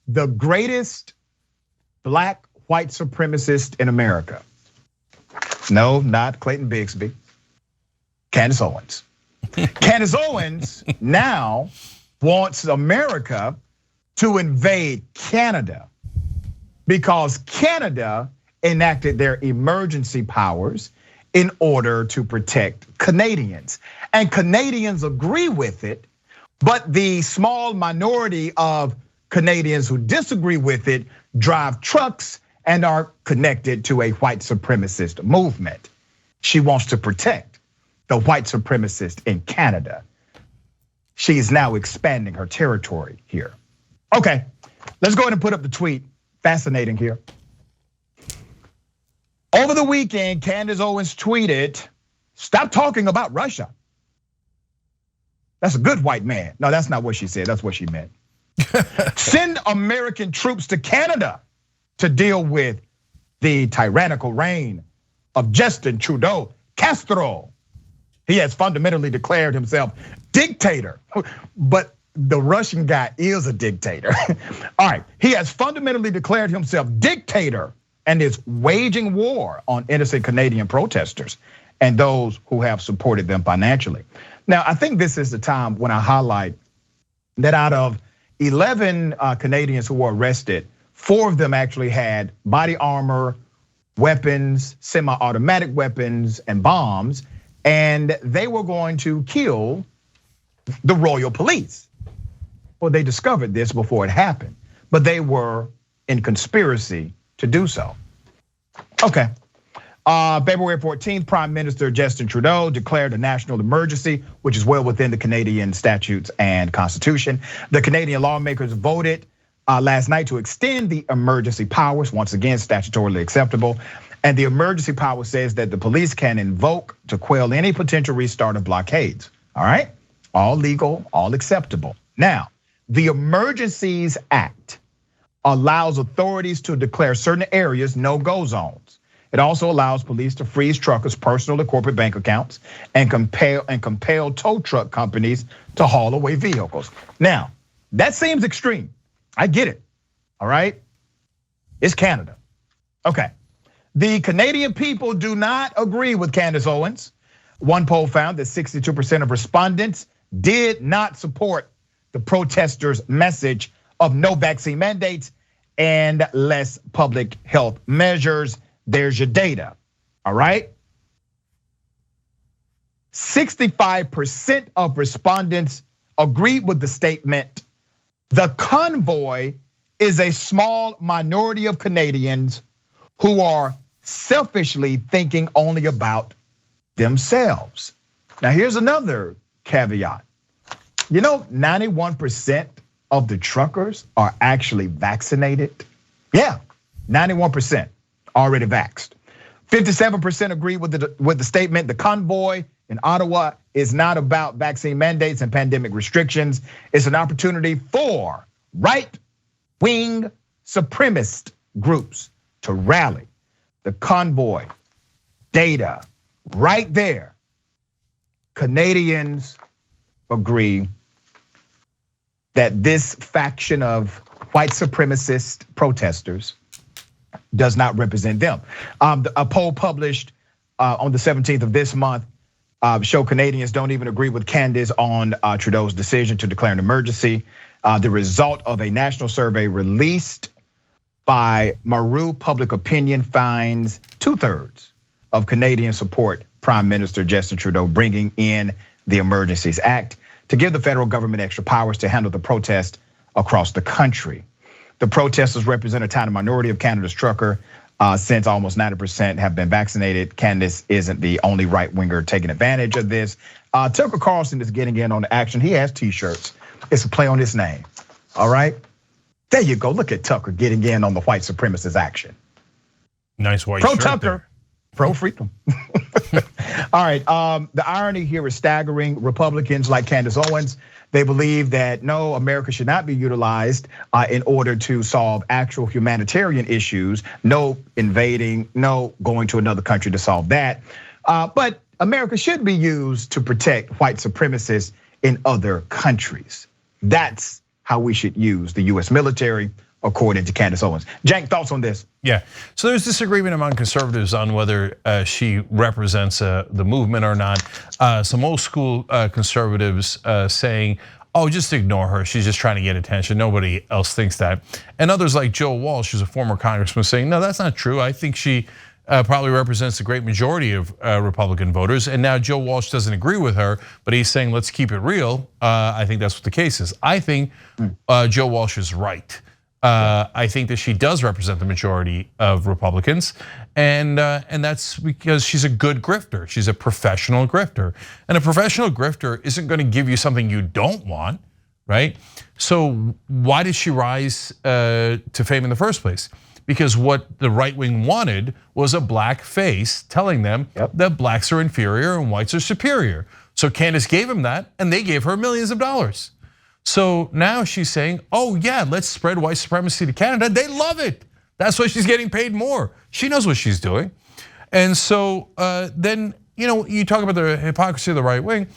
the greatest black white supremacist in America. No, not Clayton Bigsby. Candace Owens. Candace Owens now wants America to invade Canada because Canada enacted their emergency powers in order to protect Canadians. And Canadians agree with it, but the small minority of Canadians who disagree with it drive trucks and are connected to a white supremacist movement. She wants to protect the white supremacist in Canada. She is now expanding her territory here. Okay, let's go ahead and put up the tweet. Fascinating here. Over the weekend, Candace Owens tweeted, "Stop talking about Russia." That's a good white man. No, that's not what she said. That's what she meant. Send American troops to Canada to deal with the tyrannical reign of Justin Trudeau Castro. He has fundamentally declared himself dictator, but the Russian guy is a dictator. All right, he has fundamentally declared himself dictator and is waging war on innocent Canadian protesters and those who have supported them financially. Now, I think this is the time when I highlight that out of 11 Canadians who were arrested, 4 of them actually had body armor, weapons, semi-automatic weapons, and bombs, and they were going to kill the Royal Police. Well, they discovered this before it happened, but they were in conspiracy to do so. Okay, February 14th, Prime Minister Justin Trudeau declared a national emergency, which is well within the Canadian statutes and constitution. The Canadian lawmakers voted last night to extend the emergency powers, once again statutorily acceptable. And the emergency power says that the police can invoke to quell any potential restart of blockades. All right, all legal, all acceptable. Now, the Emergencies Act allows authorities to declare certain areas no-go zones. It also allows police to freeze truckers' personal or corporate bank accounts and compel tow truck companies to haul away vehicles. Now, that seems extreme. I get it, all right? It's Canada. Okay, the Canadian people do not agree with Candace Owens. One poll found that 62% of respondents did not support the protesters' message of no vaccine mandates and less public health measures. There's your data, all right? 65% of respondents agreed with the statement. The convoy is a small minority of Canadians who are selfishly thinking only about themselves. Now, here's another caveat. You know, 91% of the truckers are actually vaccinated. Yeah, 91% already vaxxed. 57% agree with the statement. The convoy in Ottawa is not about vaccine mandates and pandemic restrictions. It's an opportunity for right-wing supremacist groups to rally. The convoy data right there. Canadians agree that this faction of white supremacist protesters does not represent them. A poll published on the 17th of this month show Canadians don't even agree with Candace on Trudeau's decision to declare an emergency. The result of a national survey released by Maru Public Opinion finds 2/3 of Canadians support Prime Minister Justin Trudeau bringing in the Emergencies Act to give the federal government extra powers to handle the protest across the country. The protesters represent a tiny minority of Canada's trucker, since almost 90% have been vaccinated. Candace isn't the only right winger taking advantage of this. Tucker Carlson is getting in on the action. He has t-shirts. It's a play on his name, all right? There you go, look at Tucker getting in on the white supremacist action. Nice white shirt. Pro Tucker, pro freedom. All right, the irony here is staggering. Republicans like Candace Owens, they believe that no, America should not be utilized in order to solve actual humanitarian issues. No invading, no going to another country to solve that. But America should be used to protect white supremacists in other countries. That's how we should use the US military according to Candace Owens. Cenk, thoughts on this? Yeah, so there's disagreement among conservatives on whether she represents the movement or not. Some old school conservatives saying, oh, just ignore her, she's just trying to get attention, nobody else thinks that. And others like Joe Walsh, who's a former congressman, saying, no, that's not true. I think she probably represents the great majority of Republican voters. And now Joe Walsh doesn't agree with her, but he's saying, let's keep it real. I think that's what the case is. I think Joe Walsh is right. I think that she does represent the majority of Republicans, and that's because she's a good grifter. She's a professional grifter, and a professional grifter isn't going to give you something you don't want, right? So why did she rise to fame in the first place? Because what the right wing wanted was a black face telling them that blacks are inferior and whites are superior. So Candace gave them that, and they gave her millions of dollars. So now she's saying, oh yeah, let's spread white supremacy to Canada. They love it. That's why she's getting paid more. She knows what she's doing. And so then, you talk about the hypocrisy of the right wing.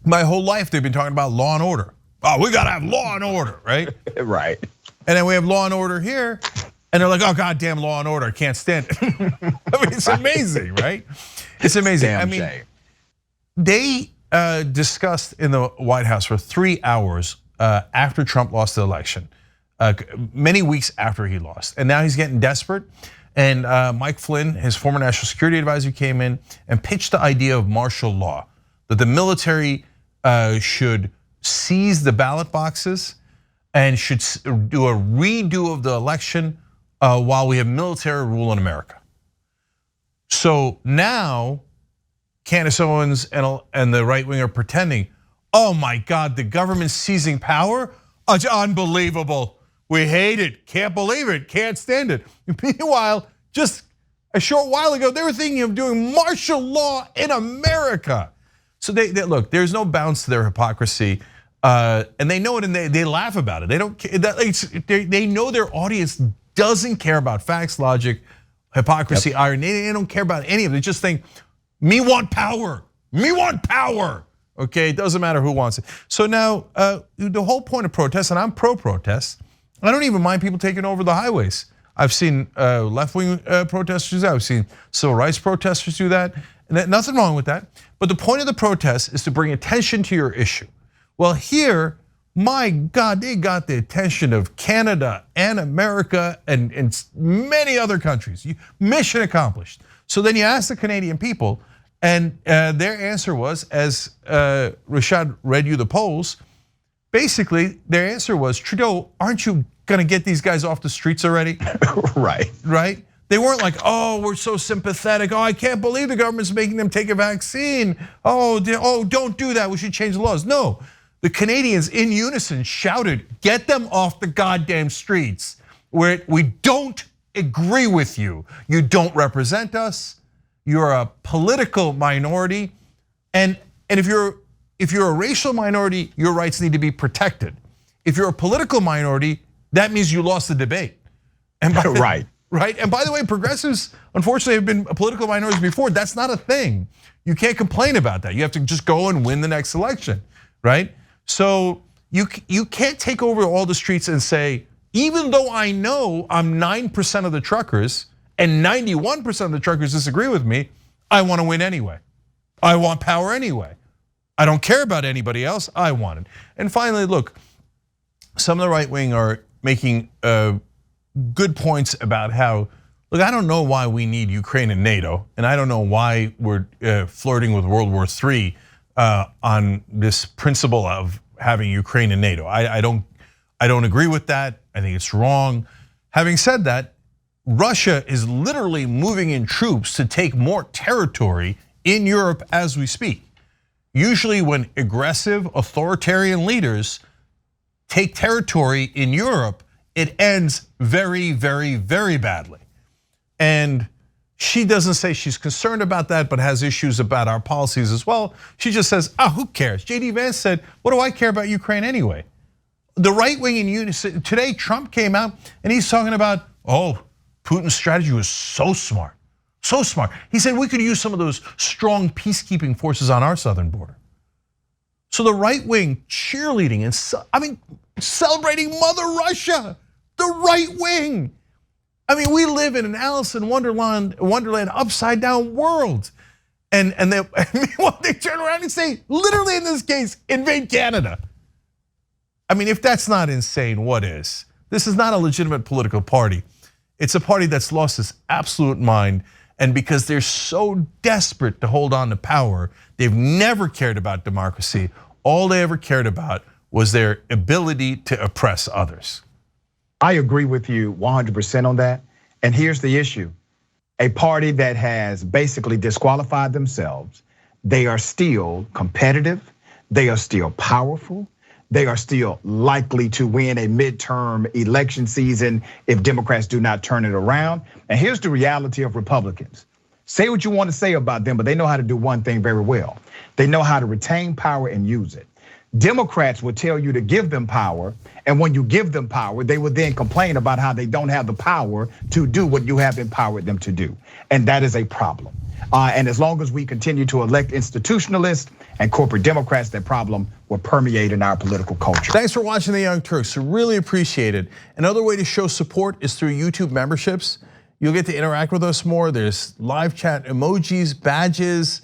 My whole life they've been talking about law and order. Oh, we gotta have law and order, right? Right. And then we have law and order here, and they're like, oh goddamn law and order, I can't stand it. I mean, it's amazing, right? It's amazing. Damn I mean, shame. they discussed in the White House for 3 hours after Trump lost the election, many weeks after he lost. And now he's getting desperate. And Mike Flynn, his former national security advisor, came in and pitched the idea of martial law, that the military should seize the ballot boxes and should do a redo of the election while we have military rule in America. So now Candace Owens and the right wing are pretending, oh my God, the government's seizing power? It's unbelievable. We hate it, can't believe it, can't stand it. Meanwhile, just a short while ago, they were thinking of doing martial law in America. So they look, there's no bounds to their hypocrisy, and they know it, and they laugh about it. They don't. They know their audience doesn't care about facts, logic, hypocrisy, irony. They don't care about any of it. They just think, me want power. Me want power. Okay, it doesn't matter who wants it. So now the whole point of protest, and I'm pro-protest. I don't even mind people taking over the highways. I've seen left-wing protesters do that. I've seen civil rights protesters do that. And nothing wrong with that. But the point of the protest is to bring attention to your issue. Well, here, my God, they got the attention of Canada and America and many other countries. Mission accomplished. So then you ask the Canadian people, and their answer was, as Rashad read you the polls, basically their answer was, Trudeau, aren't you gonna get these guys off the streets already? Right. Right? They weren't like, oh, we're so sympathetic. Oh, I can't believe the government's making them take a vaccine. Oh, don't do that, we should change the laws. No, the Canadians in unison shouted, get them off the goddamn streets. We don't agree with you. You don't represent us. You're a political minority, and if you're a racial minority, your rights need to be protected. If you're a political minority, that means you lost the debate. And right. And by the way, progressives unfortunately have been political minorities before. That's not a thing. You can't complain about that. You have to just go and win the next election, right? So you can't take over all the streets and say, even though I know I'm 9% of the truckers and 91% of the truckers disagree with me, I want to win anyway. I want power anyway. I don't care about anybody else, I want it. And finally, look, some of the right wing are making good points about how, look, I don't know why we need Ukraine and NATO, and I don't know why we're flirting with World War III on this principle of having Ukraine and NATO. I don't agree with that. I think it's wrong. Having said that, Russia is literally moving in troops to take more territory in Europe as we speak. Usually when aggressive authoritarian leaders take territory in Europe, it ends very, very, very badly. And she doesn't say she's concerned about that, but has issues about our policies as well. She just says, who cares? JD Vance said, what do I care about Ukraine anyway? The right wing in unison, today Trump came out and he's talking about, Putin's strategy was so smart, so smart. He said we could use some of those strong peacekeeping forces on our southern border. So the right wing cheerleading and celebrating Mother Russia. the right wing. I mean, we live in an Alice in Wonderland upside down world. And they turn around and say, literally in this case, invade Canada. I mean, if that's not insane, what is? This is not a legitimate political party. It's a party that's lost its absolute mind. And because they're so desperate to hold on to power, they've never cared about democracy. All they ever cared about was their ability to oppress others. I agree with you 100% on that. And here's the issue. A party that has basically disqualified themselves, they are still competitive, they are still powerful, they are still likely to win a midterm election season if Democrats do not turn it around. And here's the reality of Republicans. Say what you want to say about them, but they know how to do one thing very well. They know how to retain power and use it. Democrats will tell you to give them power, and when you give them power, they will then complain about how they don't have the power to do what you have empowered them to do. And that is a problem. And as long as we continue to elect institutionalists and corporate Democrats, that problem will permeate in our political culture. Thanks for watching The Young Turks, really appreciate it. Another way to show support is through YouTube memberships. You'll get to interact with us more. There's live chat emojis, badges.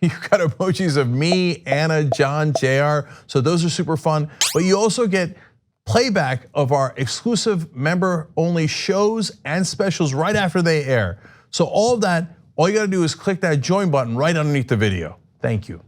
You've got emojis of me, Anna, John, JR. So those are super fun. But you also get playback of our exclusive member-only shows and specials right after they air. So all of that, all you gotta do is click that join button right underneath the video. Thank you.